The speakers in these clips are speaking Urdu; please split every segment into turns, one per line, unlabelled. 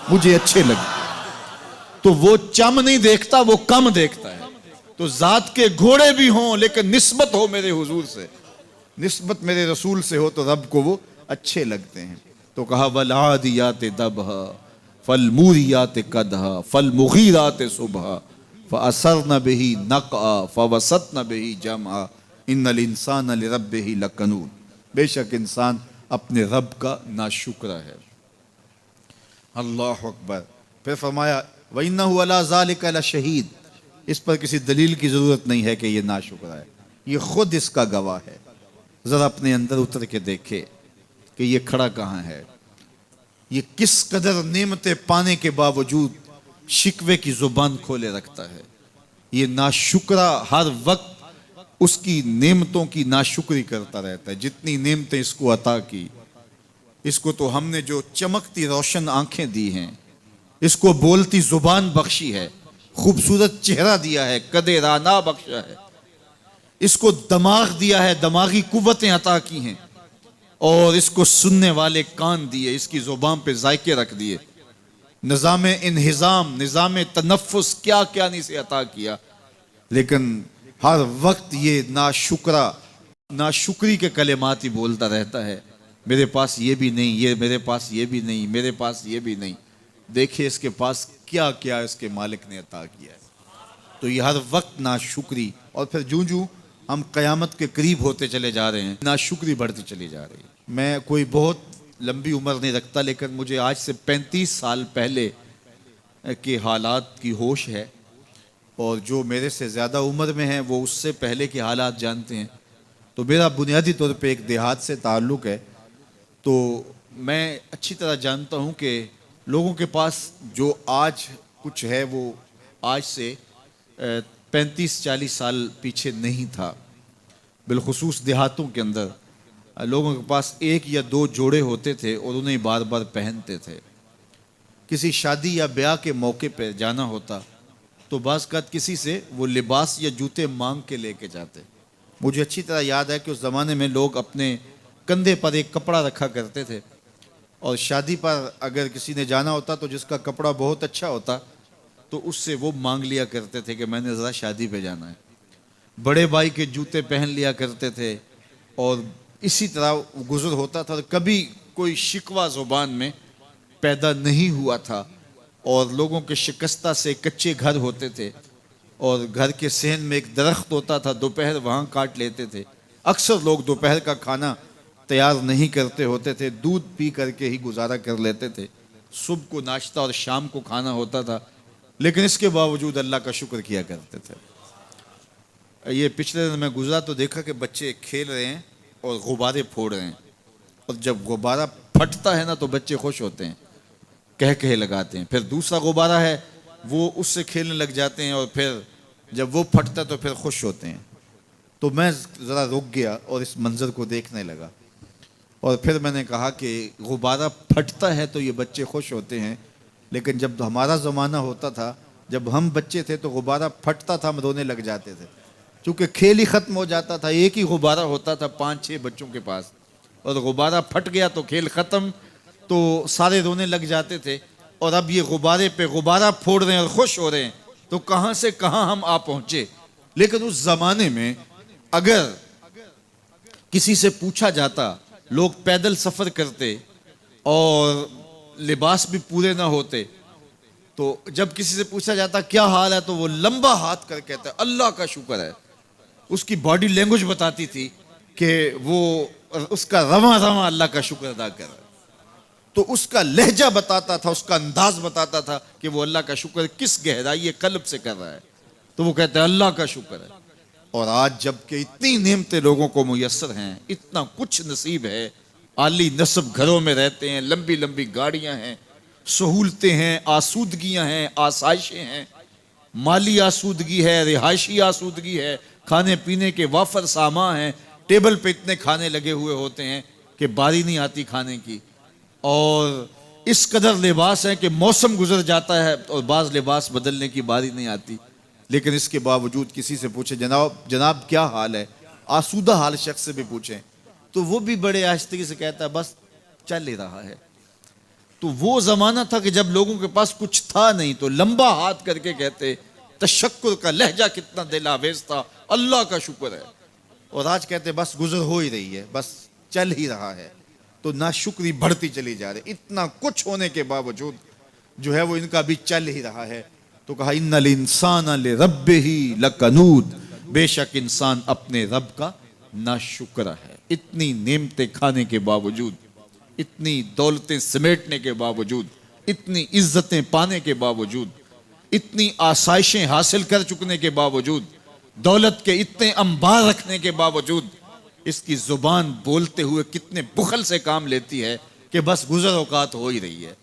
مجھے اچھے لگے. تو وہ چم نہیں دیکھتا، وہ کم دیکھتا ہے. تو ذات کے گھوڑے بھی ہوں لیکن نسبت ہو میرے حضور سے، نسبت میرے رسول سے ہو تو رب کو وہ اچھے لگتے ہیں. تو کہا وَالْعَادِيَاتِ دَبْحًا فَالْمُورِيَاتِ قَدْحًا فَالْمُغِيرَاتِ صُبْحًا فَأَثَرْنَ بِهِ نَقْعًا فَوَسَطْنَ بِهِ جَمْعًا إِنَّ الْإِنسَانَ لِرَبِّهِ لَكَنُودٌ. بے شک انسان اپنے رب کا ناشکرہ ہے. اللہ اکبر. پھر فرمایا وَإِنَّهُ عَلَىٰ ذَلِكَ لَشَهِيدٌ. اس پر کسی دلیل کی ضرورت نہیں ہے کہ یہ ناشکرہ ہے، یہ خود اس کا گواہ ہے. ذرا اپنے اندر اتر کے دیکھے کہ یہ کھڑا کہاں ہے، یہ کس قدر نعمتیں پانے کے باوجود شکوے کی زبان کھولے رکھتا ہے. یہ ناشکرہ ہر وقت اس کی نعمتوں کی ناشکری کرتا رہتا ہے. جتنی نعمتیں اس کو عطا کی، اس کو تو ہم نے جو چمکتی روشن آنکھیں دی ہیں، اس کو بولتی زبان بخشی ہے، خوبصورت چہرہ دیا ہے، قد رانا بخشا ہے، اس کو دماغ دیا ہے، دماغی قوتیں عطا کی ہیں، اور اس کو سننے والے کان دیے، اس کی زبان پہ ذائقے رکھ دیے. نظام انہضام، نظام تنفس، کیا کیا نہیں سے عطا کیا. لیکن ہر وقت یہ ناشکری کے کلمات ہی بولتا رہتا ہے. میرے پاس یہ بھی نہیں، یہ میرے پاس یہ بھی نہیں، میرے پاس یہ بھی نہیں. دیکھیں اس کے پاس کیا کیا اس کے مالک نے عطا کیا ہے. تو یہ ہر وقت ناشکری. اور پھر جوں جوں ہم قیامت کے قریب ہوتے چلے جا رہے ہیں، ناشکری بڑھتی چلی جا رہی ہے. میں کوئی بہت لمبی عمر نہیں رکھتا، لیکن مجھے آج سے 35 سال پہلے کے حالات کی ہوش ہے، اور جو میرے سے زیادہ عمر میں ہیں وہ اس سے پہلے کے حالات جانتے ہیں. تو میرا بنیادی طور پہ ایک دیہات سے تعلق ہے. تو میں اچھی طرح جانتا ہوں کہ لوگوں کے پاس جو آج کچھ ہے وہ آج سے 35-40 سال پیچھے نہیں تھا. بالخصوص دیہاتوں کے اندر لوگوں کے پاس ایک یا دو جوڑے ہوتے تھے اور انہیں بار بار پہنتے تھے. کسی شادی یا بیاہ کے موقع پہ جانا ہوتا تو بعض اوقات کسی سے وہ لباس یا جوتے مانگ کے لے کے جاتے. مجھے اچھی طرح یاد ہے کہ اس زمانے میں لوگ اپنے کندھے پر ایک کپڑا رکھا کرتے تھے، اور شادی پر اگر کسی نے جانا ہوتا تو جس کا کپڑا بہت اچھا ہوتا تو اس سے وہ مانگ لیا کرتے تھے کہ میں نے ذرا شادی پہ جانا ہے. بڑے بھائی کے جوتے پہن لیا کرتے تھے، اور اسی طرح گزر ہوتا تھا. کبھی کوئی شکوہ زبان میں پیدا نہیں ہوا تھا، اور لوگوں کے شکستہ سے کچے گھر ہوتے تھے، اور گھر کے صحن میں ایک درخت ہوتا تھا، دوپہر وہاں کاٹ لیتے تھے. اکثر لوگ دوپہر کا کھانا تیار نہیں کرتے ہوتے تھے، دودھ پی کر کے ہی گزارا کر لیتے تھے. صبح کو ناشتہ اور شام کو کھانا ہوتا تھا، لیکن اس کے باوجود اللہ کا شکر کیا کرتے تھے. یہ پچھلے دن میں گزرا تو دیکھا کہ بچے کھیل رہے ہیں اور غبارے پھوڑ رہے ہیں، اور جب غبارہ پھٹتا ہے نا تو بچے خوش ہوتے ہیں، کہہ لگاتے ہیں. پھر دوسرا غبارہ ہے وہ اس سے کھیلنے لگ جاتے ہیں، اور پھر جب وہ پھٹتا تو پھر خوش ہوتے ہیں. تو میں ذرا رک گیا اور اس منظر کو دیکھنے لگا، اور پھر میں نے کہا کہ غبارہ پھٹتا ہے تو یہ بچے خوش ہوتے ہیں، لیکن جب ہمارا زمانہ ہوتا تھا، جب ہم بچے تھے تو غبارہ پھٹتا تھا، ہم رونے لگ جاتے تھے، چونکہ کھیل ہی ختم ہو جاتا تھا. ایک ہی غبارہ ہوتا تھا 5-6 بچوں کے پاس، اور غبارہ پھٹ گیا تو کھیل ختم، تو سارے رونے لگ جاتے تھے. اور اب یہ غبارے پہ غبارہ پھوڑ رہے ہیں اور خوش ہو رہے ہیں، تو کہاں سے کہاں ہم آ پہنچے. لیکن اس زمانے میں اگر کسی سے پوچھا جاتا، لوگ پیدل سفر کرتے اور لباس بھی پورے نہ ہوتے، تو جب کسی سے پوچھا جاتا کیا حال ہے تو وہ لمبا ہاتھ کر کہتا ہے اللہ کا شکر ہے. اس کی باڈی لینگویج بتاتی تھی کہ وہ اس کا رواں رواں اللہ کا شکر ادا کر رہا ہے. تو اس کا لہجہ بتاتا تھا، اس کا انداز بتاتا تھا کہ وہ اللہ کا شکر کس گہرائی قلب سے کر رہا ہے. تو وہ کہتے ہیں اللہ کا شکر ہے. اور آج جب کہ اتنی نعمتیں لوگوں کو میسر ہیں، اتنا کچھ نصیب ہے، عالی نصب گھروں میں رہتے ہیں، لمبی لمبی گاڑیاں ہیں، سہولتیں ہیں، آسودگیاں ہیں، آسائشیں ہیں، مالی آسودگی ہے، رہائشی آسودگی ہے، کھانے پینے کے وافر سامان ہیں، ٹیبل پہ اتنے کھانے لگے ہوئے ہوتے ہیں کہ باری نہیں آتی کھانے کی، اور اس قدر لباس ہے کہ موسم گزر جاتا ہے اور بعض لباس بدلنے کی باری نہیں آتی. لیکن اس کے باوجود کسی سے پوچھے جناب کیا حال ہے، آسودہ حال شخص سے بھی پوچھیں تو وہ بھی بڑے آہستگی سے کہتا ہے بس چل ہی رہا ہے. تو وہ زمانہ تھا کہ جب لوگوں کے پاس کچھ تھا نہیں تو لمبا ہاتھ کر کے کہتے تشکر کا لہجہ کتنا دل آویز تھا، اللہ کا شکر ہے. اور آج کہتے بس گزر ہو ہی رہی ہے، بس چل ہی رہا ہے. تو ناشکری بڑھتی چلی جا رہی، اتنا کچھ ہونے کے باوجود جو ہے وہ ان کا بھی چل ہی رہا ہے. تو کہا ان الانسان لربہ لکنود، بے شک انسان اپنے رب کا ناشکر ہے. اتنی نعمتیں کھانے کے باوجود، اتنی دولتیں سمیٹنے کے باوجود، اتنی عزتیں پانے کے باوجود، اتنی آسائشیں حاصل کر چکنے کے باوجود، دولت کے اتنے انبار رکھنے کے باوجود، اس کی زبان بولتے ہوئے کتنے بخل سے کام لیتی ہے کہ بس گزر اوقات ہو ہی رہی ہے.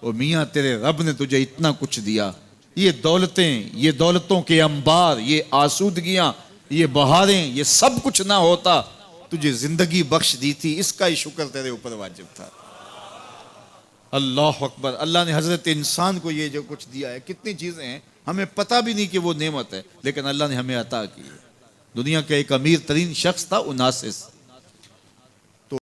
اور میاں تیرے رب نے تجھے اتنا کچھ دیا، یہ دولتیں، یہ دولتوں کے انبار، یہ آسودگیاں، یہ بہاریں، یہ سب کچھ نہ ہوتا، تجھے زندگی بخش دی تھی، اس کا ہی شکر تیرے اوپر واجب تھا. اللہ اکبر. اللہ نے حضرت انسان کو یہ جو کچھ دیا ہے، کتنی چیزیں ہیں ہمیں پتہ بھی نہیں کہ وہ نعمت ہے، لیکن اللہ نے ہمیں عطا کی ہے. دنیا کا ایک امیر ترین شخص تھا، اناسس.